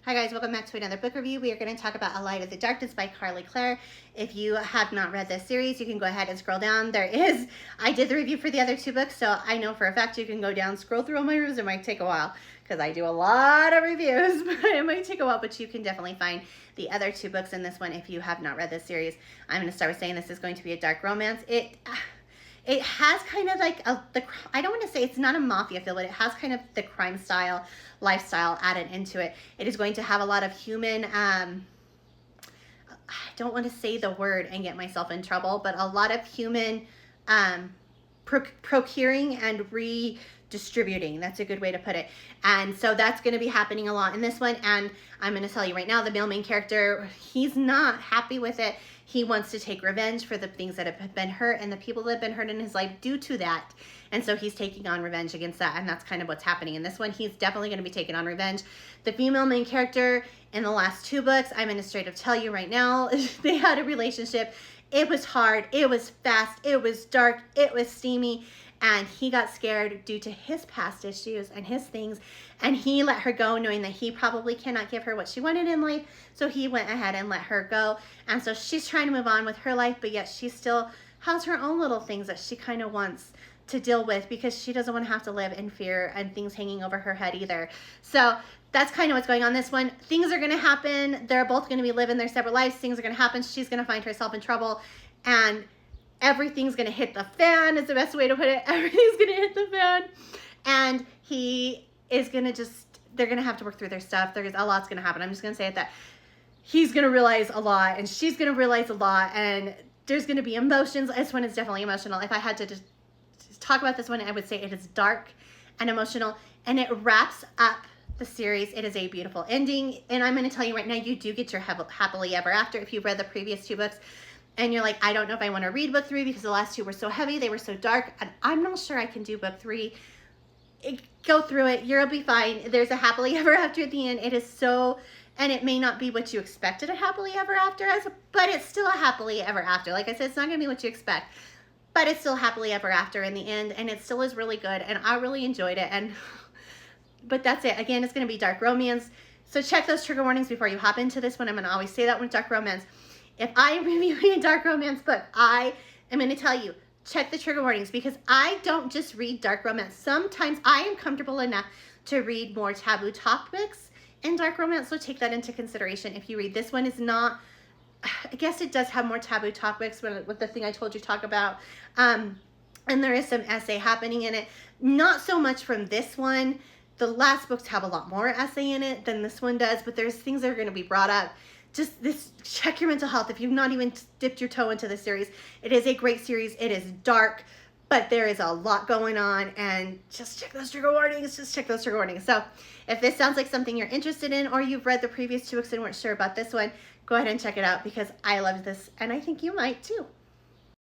Hi guys, welcome back to another book review. We are going to talk about A Light of the Darkness by Carly Clare. If you have not read this series, you can go ahead and scroll down. I did the review for the other two books, so I know for a fact you can go down, scroll through all my reviews. It might take a while because I do a lot of reviews, but it might take a while, but you can definitely find the other two books in this one if you have not read this series. I'm going to start with saying this is going to be a dark romance. It has kind of like I don't want to say it's not a mafia feel, but it has kind of the crime style lifestyle added into it. It is going to have a lot of human, I don't want to say the word and get myself in trouble, but a lot of human procuring and redistributing. That's a good way to put it. And so that's going to be happening a lot in this one. And I'm going to tell you right now, the male main character, he's not happy with it. He wants to take revenge for the things that have been hurt and the people that have been hurt in his life due to that. And so he's taking on revenge against that. And that's kind of what's happening in this one. He's definitely going to be taking on revenge. The female main character in the last two books, I'm going to straight up tell you right now, they had a relationship. It was hard. It was fast. It was dark. It was steamy. And he got scared due to his past issues and his things. And he let her go knowing that he probably cannot give her what she wanted in life. So he went ahead and let her go. And so she's trying to move on with her life, but yet she still has her own little things that she kind of wants to deal with because she doesn't want to have to live in fear and things hanging over her head either. So that's kind of what's going on this one. Things are going to happen. They're both going to be living their separate lives. Things are going to happen. She's going to find herself in trouble. And everything's going to hit the fan is the best way to put it. Everything's going to hit the fan. And he is going to they're going to have to work through their stuff. There's a lot's going to happen. I'm just going to say it that he's going to realize a lot and she's going to realize a lot. And there's going to be emotions. This one is definitely emotional. If I had to just talk about this one, I would say it is dark and emotional. And it wraps up the series. It is a beautiful ending. And I'm going to tell you right now, you do get your happily ever after if you've read the previous two books. And you're like, I don't know if I want to read book 3 because the last two were so heavy. They were so dark. And I'm not sure I can do book 3. Go through it. You'll be fine. There's a happily ever after at the end. It is so, and it may not be what you expected a happily ever after as, but it's still a happily ever after. Like I said, it's not going to be what you expect, but it's still happily ever after in the end. And it still is really good. And I really enjoyed it. But that's it. Again, it's going to be dark romance. So check those trigger warnings before you hop into this one. I'm going to always say that when dark romance. If I am reviewing a dark romance book, I am going to tell you, check the trigger warnings because I don't just read dark romance. Sometimes I am comfortable enough to read more taboo topics in dark romance, so take that into consideration. If you read this one, is not, I guess it does have more taboo topics with the thing I told you to talk about. And there is some essay happening in it. Not so much from this one. The last books have a lot more essay in it than this one does, but there's things that are going to be brought up. Check your mental health if you've not even dipped your toe into this series. It is a great series. It is dark, but there is a lot going on, and just check those trigger warnings. Just check those trigger warnings. So if this sounds like something you're interested in, or you've read the previous two books and weren't sure about this one, go ahead and check it out because I loved this and I think you might too.